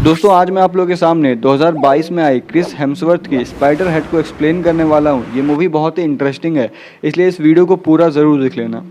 दोस्तों आज मैं आप लोगों के सामने 2022 में आई क्रिस हेम्सवर्थ की स्पाइडर हेड को एक्सप्लेन करने वाला हूँ। ये मूवी बहुत ही इंटरेस्टिंग है, इसलिए इस वीडियो को पूरा ज़रूर देख लेना।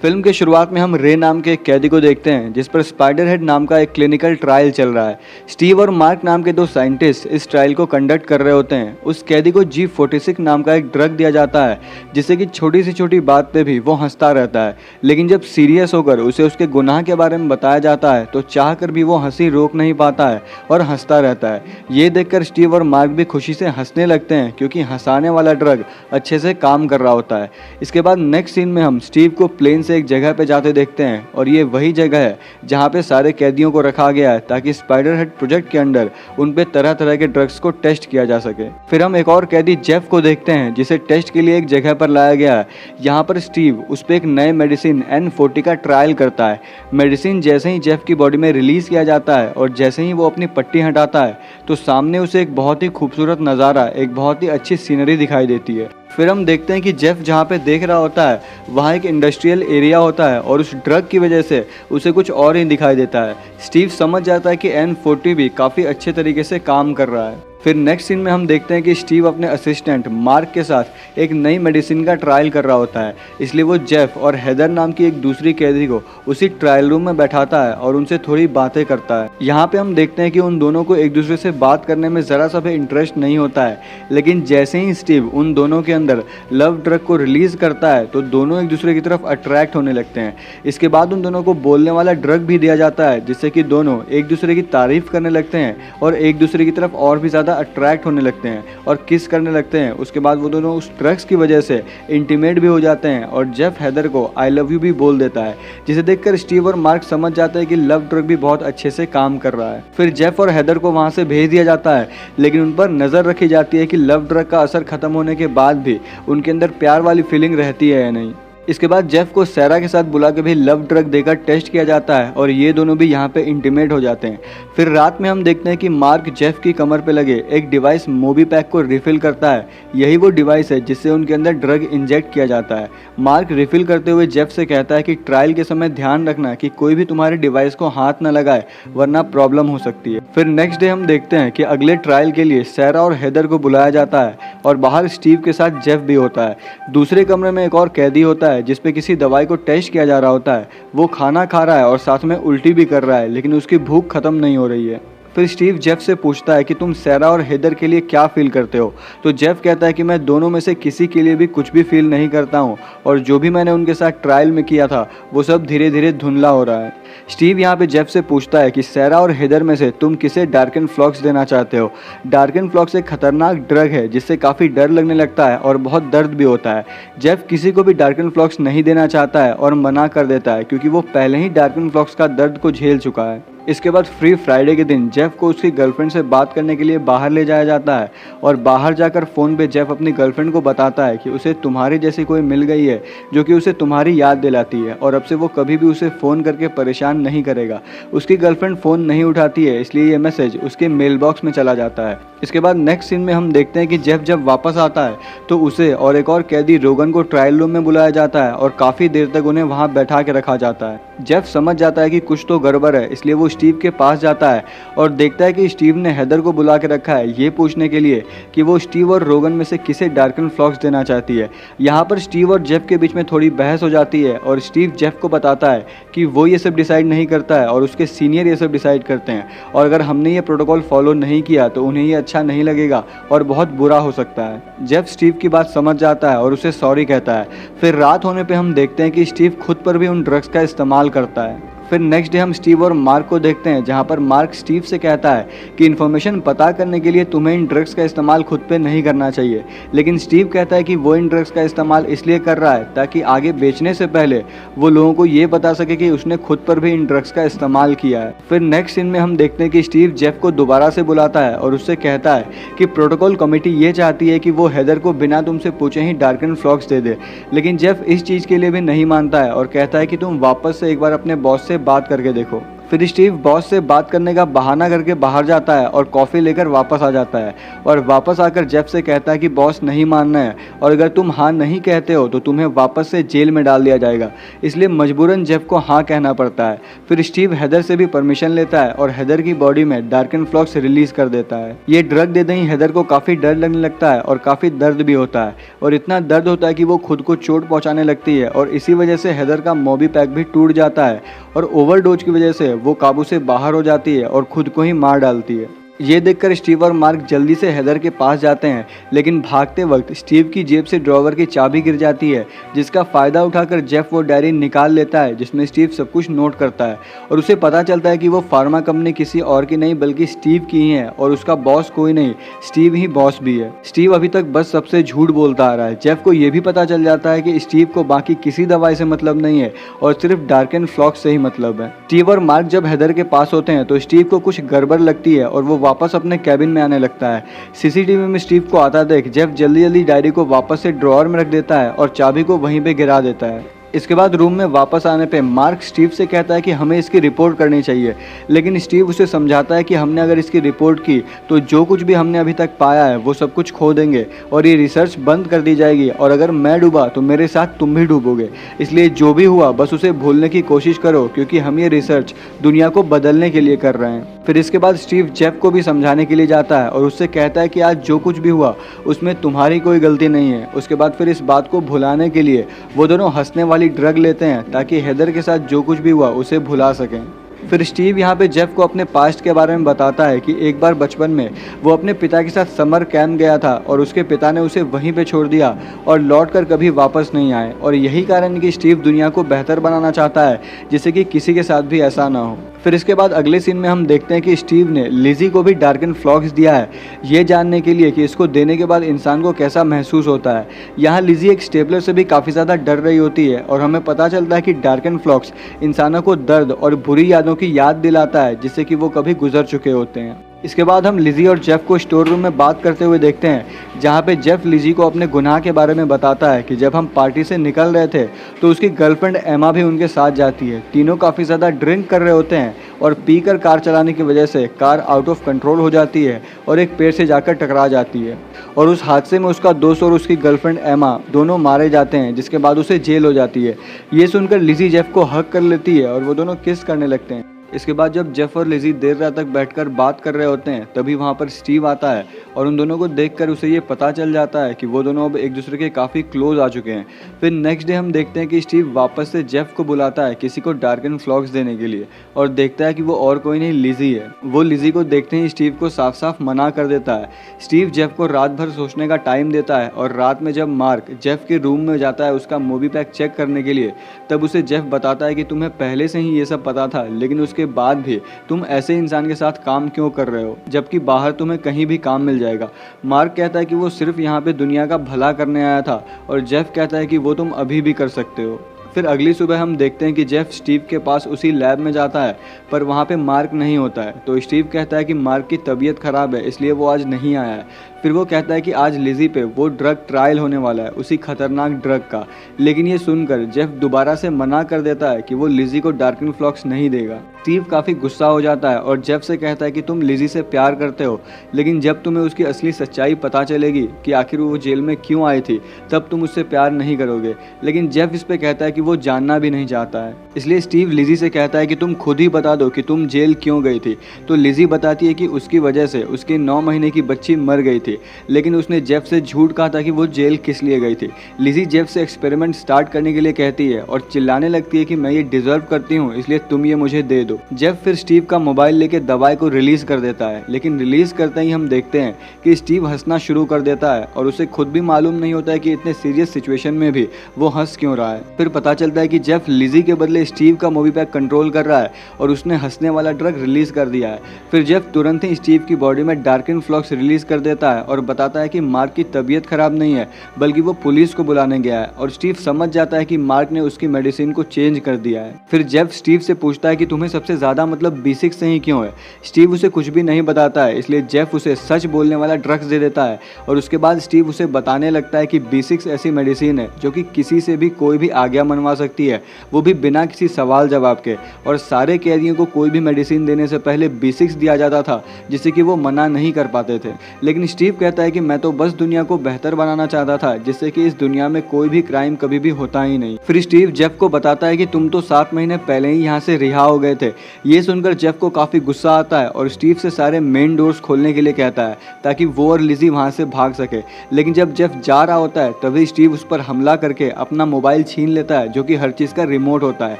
फिल्म के शुरुआत में हम रे नाम के एक कैदी को देखते हैं जिस पर स्पाइडर हेड नाम का एक क्लिनिकल ट्रायल चल रहा है। स्टीव और मार्क नाम के दो साइंटिस्ट इस ट्रायल को कंडक्ट कर रहे होते हैं। उस कैदी को G46 नाम का एक ड्रग दिया जाता है जिससे कि छोटी से छोटी बात पे भी वो हंसता रहता है, लेकिन जब सीरियस होकर उसे उसके गुनाह के बारे में बताया जाता है तो चाह कर भी वो हंसी रोक नहीं पाता है और हंसता रहता है। ये देखकर स्टीव और मार्क भी खुशी से हंसने लगते हैं क्योंकि हंसाने वाला ड्रग अच्छे से काम कर रहा होता है। इसके बाद नेक्स्ट सीन में हम स्टीव को प्लेन से एक जगह पे जाते देखते हैं और ये वही जगह है जहाँ पे सारे कैदियों को रखा गया है ताकि स्पाइडर हेड प्रोजेक्ट के अंदर उन पे तरह तरह के ड्रग्स को टेस्ट किया जा सके। फिर हम एक और कैदी जेफ को देखते हैं जिसे टेस्ट के लिए एक जगह पर लाया गया है। यहाँ पर स्टीव उस पर एक नए मेडिसिन N40 का ट्रायल करता है। मेडिसिन जैसे ही जेफ की बॉडी में रिलीज किया जाता है और जैसे ही वो अपनी पट्टी हटाता है तो सामने उसे एक बहुत ही खूबसूरत नज़ारा, एक बहुत ही अच्छी सीनरी दिखाई देती है। फिर हम देखते हैं कि जेफ जहाँ पे देख रहा होता है वहाँ एक इंडस्ट्रियल एरिया होता है और उस ड्रग की वजह से उसे कुछ और ही दिखाई देता है। स्टीव समझ जाता है कि N40 भी काफ़ी अच्छे तरीके से काम कर रहा है। फिर नेक्स्ट सीन में हम देखते हैं कि स्टीव अपने असिस्टेंट मार्क के साथ एक नई मेडिसिन का ट्रायल कर रहा होता है, इसलिए वो जेफ और हेदर नाम की एक दूसरी कैदी को उसी ट्रायल रूम में बैठाता है और उनसे थोड़ी बातें करता है। यहाँ पे हम देखते हैं कि उन दोनों को एक दूसरे से बात करने में ज़रा सा भी इंटरेस्ट नहीं होता है, लेकिन जैसे ही स्टीव उन दोनों के अंदर लव ड्रग को रिलीज़ करता है तो दोनों एक दूसरे की तरफ अट्रैक्ट होने लगते हैं। इसके बाद उन दोनों को बोलने वाला ड्रग भी दिया जाता है जिससे कि दोनों एक दूसरे की तारीफ करने लगते हैं और एक दूसरे की तरफ और भी ज़्यादा अट्रैक्ट होने लगते हैं और किस करने लगते हैं। उसके बाद वो दोनों उस ड्रग्स की वजह से इंटीमेट भी हो जाते हैं और जेफ हेदर को आई लव यू भी बोल देता है, जिसे देखकर स्टीव और मार्क समझ जाते हैं कि लव ड्रग भी बहुत अच्छे से काम कर रहा है। फिर जेफ और हेदर को वहाँ से भेज दिया जाता है, लेकिन उन पर नज़र रखी जाती है कि लव ड्रग का असर खत्म होने के बाद भी उनके अंदर प्यार वाली फीलिंग रहती है या नहीं। इसके बाद जेफ को सैरा के साथ बुला के भी लव ड्रग देकर टेस्ट किया जाता है और ये दोनों भी यहाँ पे इंटीमेट हो जाते हैं। फिर रात में हम देखते हैं कि मार्क जेफ की कमर पे लगे एक डिवाइस मोबी पैक को रिफिल करता है। यही वो डिवाइस है जिससे उनके अंदर ड्रग इंजेक्ट किया जाता है। मार्क रिफिल करते हुए जेफ से कहता है कि ट्रायल के समय ध्यान रखना कि कोई भी तुम्हारे डिवाइस को हाथ न लगाए वरना प्रॉब्लम हो सकती है। फिर नेक्स्ट डे हम देखते हैं कि अगले ट्रायल के लिए सैरा और हेदर को बुलाया जाता है और बाहर स्टीव के साथ जेफ भी होता है। दूसरे कमरे में एक और कैदी होता है जिस पे किसी दवाई को टेस्ट किया जा रहा होता है। वो खाना खा रहा है और साथ में उल्टी भी कर रहा है, लेकिन उसकी भूख खत्म नहीं हो रही है। फिर स्टीव जेफ से पूछता है कि तुम सैरा और हेदर के लिए क्या फील करते हो, तो जेफ कहता है कि मैं दोनों में से किसी के लिए भी कुछ भी फील नहीं करता हूँ और जो भी मैंने उनके साथ ट्रायल में किया था वो सब धीरे धीरे धुंधला हो रहा है। स्टीव यहाँ पे जेफ से पूछता है कि सैरा और हेदर में से तुम किसे डार्कन फ्लॉक्स देना चाहते हो। डार्कन फ्लॉक्स एक खतरनाक ड्रग है जिससे काफ़ी डर लगने लगता है और बहुत दर्द भी होता है। जेफ किसी को भी डार्कन फ्लॉक्स नहीं देना चाहता है और मना कर देता है क्योंकि वो पहले ही डार्कन फ्लॉक्स का दर्द को झेल चुका है। इसके बाद फ्री फ्राइडे के दिन जेफ को उसकी गर्लफ्रेंड से बात करने के लिए बाहर ले जाया जाता है और बाहर जाकर फ़ोन पे जेफ अपनी गर्लफ्रेंड को बताता है कि उसे तुम्हारी जैसी कोई मिल गई है जो कि उसे तुम्हारी याद दिलाती है और अब से वो कभी भी उसे फ़ोन करके परेशान नहीं करेगा। उसकी गर्लफ्रेंड फ़ोन नहीं उठाती है, इसलिए ये मैसेज उसके मेल बॉक्स में चला जाता है। इसके बाद नेक्स्ट सीन में हम देखते हैं कि जेफ जब वापस आता है तो उसे और एक और कैदी रोगन को ट्रायल रूम में बुलाया जाता है और काफ़ी देर तक उन्हें वहाँ बैठा के रखा जाता है। जेफ समझ जाता है कि कुछ तो गड़बड़ है, इसलिए वो स्टीव के पास जाता है और देखता है कि स्टीव ने हेदर को बुला के रखा है ये पूछने के लिए कि वो स्टीव और रोगन में से किसे डार्कन फ्लॉक्स देना चाहती है। यहाँ पर स्टीव और जेफ के बीच में थोड़ी बहस हो जाती है और स्टीव जेफ को बताता है कि वो ये सब डिसाइड नहीं करता है और उसके सीनियर ये सब डिसाइड करते हैं और अगर हमने ये प्रोटोकॉल फॉलो नहीं किया तो उन्हें ये अच्छा नहीं लगेगा और बहुत बुरा हो सकता है। जेफ स्टीव की बात समझ जाता है और उसे सॉरी कहता है। फिर रात होने पे हम देखते हैं कि स्टीव खुद पर भी उन ड्रग्स का इस्तेमाल करता है। फिर नेक्स्ट डे हम स्टीव और मार्क को देखते हैं जहां पर मार्क स्टीव से कहता है कि इन्फॉर्मेशन पता करने के लिए तुम्हें इन ड्रग्स का इस्तेमाल खुद पे नहीं करना चाहिए, लेकिन स्टीव कहता है कि वो इन ड्रग्स का इस्तेमाल इसलिए कर रहा है ताकि आगे बेचने से पहले वो लोगों को ये बता सके कि उसने खुद पर भी इन ड्रग्स का इस्तेमाल किया है। फिर नेक्स्ट सीन में हम देखते हैं कि स्टीव जेफ को दोबारा से बुलाता है और उससे कहता है कि प्रोटोकॉल कमेटी ये चाहती है कि वो हेदर को बिना तुमसे पूछे ही डार्कन फ्लॉक्स दे दे, लेकिन जेफ इस चीज़ के लिए भी नहीं मानता है और कहता है कि तुम वापस से एक बार अपने बॉस से बात करके देखो। फिर स्टीव बॉस से बात करने का बहाना करके बाहर जाता है और कॉफ़ी लेकर वापस आ जाता है और वापस आकर जेफ से कहता है कि बॉस नहीं मानना है और अगर तुम हाँ नहीं कहते हो तो तुम्हें वापस से जेल में डाल दिया जाएगा। इसलिए मजबूरन जेफ को हाँ कहना पड़ता है। फिर स्टीव हेदर से भी परमिशन लेता है और हेदर की बॉडी में डार्कन फ्लॉक्स रिलीज कर देता है। ये ड्रग देते ही हेदर को काफ़ी डर लगने लगता है और काफ़ी दर्द भी होता है और इतना दर्द होता है कि वो खुद को चोट पहुँचाने लगती है और इसी वजह से हेदर का मोबी पैक भी टूट जाता है और ओवरडोज की वजह से वो काबू से बाहर हो जाती है और खुद को ही मार डालती है। ये देखकर स्टीव और मार्क जल्दी से हेदर के पास जाते हैं, लेकिन भागते वक्त स्टीव की जेब से ड्रॉवर की चाबी गिर जाती है, जिसका फ़ायदा उठाकर जेफ वो डायरी निकाल लेता है जिसमें स्टीव सब कुछ नोट करता है और उसे पता चलता है कि वो फार्मा कंपनी किसी और की नहीं बल्कि स्टीव की ही है और उसका बॉस कोई नहीं, स्टीव ही बॉस भी है। स्टीव अभी तक बस सबसे झूठ बोलता आ रहा है। जेफ को ये भी पता चल जाता है कि स्टीव को बाकी किसी दवाई से मतलब नहीं है और सिर्फ डार्कन फ्लॉक्स से ही मतलब है। स्टीव और मार्क जब हेदर के पास होते हैं तो स्टीव को कुछ गड़बड़ लगती है और वो वापस अपने कैबिन में आने लगता है। सीसीटीवी में स्टीव को आता देख जेफ जल्दी जल्दी डायरी को वापस से ड्रॉअर में रख देता है और चाबी को वहीं पे गिरा देता है। इसके बाद रूम में वापस आने पे मार्क स्टीव से कहता है कि हमें इसकी रिपोर्ट करनी चाहिए, लेकिन स्टीव उसे समझाता है कि हमने अगर इसकी रिपोर्ट की तो जो कुछ भी हमने अभी तक पाया है वो सब कुछ खो देंगे और ये रिसर्च बंद कर दी जाएगी और अगर मैं डूबा तो मेरे साथ तुम भी डूबोगे, इसलिए जो भी हुआ बस उसे भूलने की कोशिश करो क्योंकि हम ये रिसर्च दुनिया को बदलने के लिए कर रहे हैं। फिर इसके बाद स्टीव जेफ को भी समझाने के लिए जाता है और उससे कहता है कि आज जो कुछ भी हुआ उसमें तुम्हारी कोई गलती नहीं है। उसके बाद फिर इस बात को भुलाने के लिए वो दोनों हंसने वाली ड्रग लेते हैं ताकि हेदर के साथ जो कुछ भी हुआ उसे भुला सकें। फिर स्टीव यहाँ पे जेफ को अपने पास्ट के बारे में बताता है कि एक बार बचपन में वो अपने पिता के साथ समर कैंप गया था और उसके पिता ने उसे वहीं पे छोड़ दिया और लौटकर कभी वापस नहीं आए और यही कारण है कि स्टीव दुनिया को बेहतर बनाना चाहता है जिससे कि किसी के साथ भी ऐसा ना हो। फिर इसके बाद अगले सीन में हम देखते हैं कि स्टीव ने लिजी को भी डार्कन फ्लॉक्स दिया है ये जानने के लिए कि इसको देने के बाद इंसान को कैसा महसूस होता है। यहाँ लिजी एक स्टेपलर से भी काफ़ी ज़्यादा डर रही होती है और हमें पता चलता है कि डार्कन फ्लॉक्स इंसानों को दर्द और बुरी यादों की याद दिलाता है जिससे कि वो कभी गुजर चुके होते हैं। इसके बाद हम लिजी और जेफ को स्टोर रूम में बात करते हुए देखते हैं जहाँ पे जेफ लिजी को अपने गुनाह के बारे में बताता है कि जब हम पार्टी से निकल रहे थे तो उसकी गर्लफ्रेंड एमा भी उनके साथ जाती है। तीनों काफ़ी ज़्यादा ड्रिंक कर रहे होते हैं और पीकर कार चलाने की वजह से कार आउट ऑफ कंट्रोल हो जाती है और एक पेड़ से जाकर टकरा जाती है और उस हादसे में उसका दोस्त और उसकी गर्लफ्रेंड एमा दोनों मारे जाते हैं जिसके बाद उसे जेल हो जाती है। ये सुनकर लिजी जेफ को हक कर लेती है और वो दोनों किस करने लगते हैं। इसके बाद जब जेफ और लिजी देर रात तक बैठकर बात कर रहे होते हैं तभी वहाँ पर स्टीव आता है और उन दोनों को देखकर उसे ये पता चल जाता है कि वो दोनों अब एक दूसरे के काफ़ी क्लोज आ चुके हैं। फिर नेक्स्ट डे हम देखते हैं कि स्टीव वापस से जेफ को बुलाता है किसी को डार्कन फ्लॉक्स देने के लिए और देखता है कि वो और कोई नहीं लिजी है। वो लिजी को देखते ही स्टीव को साफ साफ मना कर देता है। स्टीव जेफ को रात भर सोचने का टाइम देता है और रात में जब मार्क जेफ के रूम में जाता है उसका मोबी पैक चेक करने के लिए तब उसे जेफ बताता है कि तुम्हें पहले से ही ये सब पता था लेकिन उसके बाद भी तुम ऐसे इंसान के साथ काम क्यों कर रहे हो जबकि बाहर तुम्हें कहीं भी काम मिल जाएगा। मार्क कहता है कि वो सिर्फ यहाँ पे दुनिया का भला करने आया था और जेफ कहता है कि वो तुम अभी भी कर सकते हो। फिर अगली सुबह हम देखते हैं कि जेफ स्टीव के पास उसी लैब में जाता है पर वहाँ पे मार्क नहीं होता है तो स्टीव कहता है कि मार्क की तबीयत खराब है इसलिए वो आज नहीं आया है। फिर वो कहता है कि आज लिजी पे वो ड्रग ट्रायल होने वाला है उसी खतरनाक ड्रग का, लेकिन ये सुनकर जेफ दोबारा से मना कर देता है कि वो लिजी को डार्कन फ्लॉक्स नहीं देगा। स्टीव काफ़ी गुस्सा हो जाता है और जेफ से कहता है कि तुम लिजी से प्यार करते हो लेकिन जब तुम्हें उसकी असली सच्चाई पता चलेगी कि आखिर वो जेल में क्यों आई थी तब तुम उससे प्यार नहीं करोगे। लेकिन जेफ इस पे कहता है कि वो जानना भी नहीं चाहता है। इसलिए स्टीव लिजी से कहता है कि तुम खुद ही बता दो कि तुम जेल क्यों गई थी। तो लिजी बताती है कि उसकी वजह से उसकी 9 महीने की बच्ची मर गई थी लेकिन उसने जेफ से झूठ कहा था कि वो जेल किस लिए गई थी। लिजी जेफ से एक्सपेरिमेंट स्टार्ट करने के लिए कहती है और चिल्लाने लगती है कि मैं ये डिजर्व करती हूँ इसलिए तुम ये मुझे दे दो। जेफ फिर स्टीव का मोबाइल लेके दवाई को रिलीज कर देता है लेकिन रिलीज करते ही हम देखते हैं कि स्टीव हंसना शुरू कर देता है और उसे खुद भी मालूम नहीं होता है कि इतने सीरियस सिचुएशन में भी वो हंस क्यों रहा है। फिर पता चलता है कि जेफ लिजी के बदले स्टीव का मोबी पैक कंट्रोल कर रहा है और उसने हंसने वाला ड्रग रिलीज कर दिया है। फिर जेफ तुरंत ही स्टीव की बॉडी में डार्कन फ्लॉक्स रिलीज कर देता है और बताता है कि मार्क की तबीयत खराब नहीं है बल्कि वो पुलिस को बुलाने गया है और स्टीव समझ जाता है कि मार्क ने उसकी मेडिसिन को चेंज कर दिया है। फिर जेफ स्टीव से पूछता है कि तुम्हें सबसे ज्यादा मतलब B6 से ही क्यों है। स्टीव उसे कुछ भी नहीं बताता है इसलिए जेफ उसे सच बोलने वाला ड्रग्स दे देता है और उसके बाद स्टीव उसे बताने लगता है कि B6 ऐसी मेडिसिन है जो कि किसी से भी कोई भी आज्ञा मनवा बनवा सकती है, वो भी बिना किसी सवाल जवाब के। और सारे कैदियों को कोई भी मेडिसिन देने से पहले B6 दिया जाता था, जिससे कि वो मना नहीं कर पाते थे। लेकिन स्टीव कहता है कि मैं तो बस दुनिया को बेहतर बनाना चाहता था, जिससे कि इस दुनिया में कोई भी क्राइम कभी भी होता ही नहीं। फिर स्टीव जेफ को बताता है कि तुम तो 7 महीने पहले ही यहाँ से रिहा हो गए थे। ये सुनकर जेफ को काफ़ी गुस्सा आता है और स्टीव से सारे मेन डोर्स खोलने के लिए कहता है ताकि वो और लिजी वहाँ से भाग सके। लेकिन जब जेफ जा रहा होता है तभी स्टीव उस पर हमला करके अपना मोबाइल छीन लेता है, जो कि हर चीज़ का रिमोट होता है।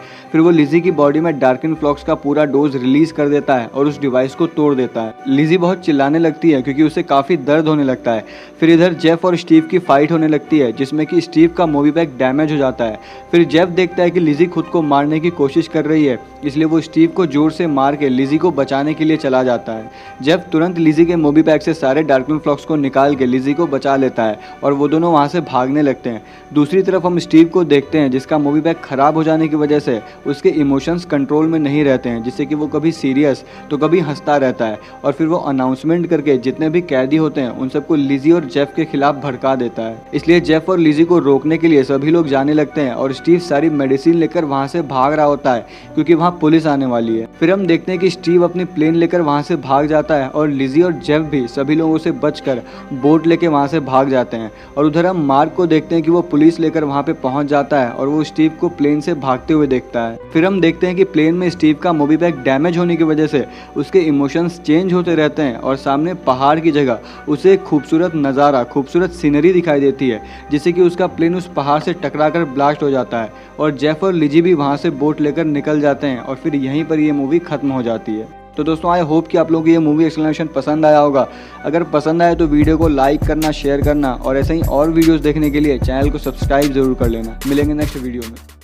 फिर वो लिजी की बॉडी में डार्किन फ्लॉक्स का पूरा डोज रिलीज कर देता है और उस डिवाइस को तोड़ देता है। लिजी बहुत चिल्लाने लगती है क्योंकि उसे काफ़ी दर्द होने लगता है। फिर इधर जेफ और स्टीव की फाइट होने लगती है, जिसमें कि स्टीव का मोबी बैग डैमेज हो जाता है। फिर जेफ देखता है कि लिजी खुद को मारने की कोशिश कर रही है, इसलिए वो स्टीव को जोर से मार के लिजी को बचाने के लिए चला जाता है। जेफ तुरंत लिजी के मोबी बैग से सारे डार्किन फ्लॉक्स को निकाल के लिजी को बचा लेता है और वो दोनों वहाँ से भागने लगते हैं। दूसरी तरफ हम स्टीव को देखते हैं, जिसका मोबी बैग खराब हो जाने की वजह से उसके इमोशंस कंट्रोल में नहीं रहते हैं, जिससे कि वो कभी सीरियस तो कभी हंसता रहता है। और फिर वो अनाउंसमेंट करके जितने भी कैदी होते हैं उन सबको लिजी और जेफ के खिलाफ भड़का देता है। इसलिए जेफ और लिजी को रोकने के लिए सभी लोग जाने लगते हैं और स्टीव सारी मेडिसिन लेकर वहाँ से भाग रहा होता है क्योंकि वहाँ पुलिस आने वाली है। फिर हम देखते हैं कि स्टीव अपनी प्लेन लेकर वहाँ से भाग जाता है और लिजी और जेफ भी सभी लोगों से बचकर बोट लेके वहाँ से भाग जाते हैं। और उधर हम मार्क को देखते हैं कि वो पुलिस लेकर वहाँ पे पहुँच जाता है और वो स्टीव को प्लेन से भागते हुए देखता है। फिर हम देखते हैं कि प्लेन में स्टीव का मोबी बैग डैमेज होने की वजह से उसके इमोशंस चेंज होते रहते हैं और सामने पहाड़ की जगह उसे एक खूबसूरत नज़ारा, खूबसूरत सीनरी दिखाई देती है, जिससे कि उसका प्लेन उस पहाड़ से टकराकर ब्लास्ट हो जाता है और जेफ और लिजी भी वहाँ से बोट लेकर निकल जाते हैं और फिर यहीं पर ये मूवी खत्म हो जाती है। तो दोस्तों, आई होप कि आप लोगों को ये मूवी एक्सप्लेनेशन पसंद आया होगा। अगर पसंद आए तो वीडियो को लाइक करना, शेयर करना और ऐसे ही और वीडियोस देखने के लिए चैनल को सब्सक्राइब जरूर कर लेना। मिलेंगे नेक्स्ट वीडियो में।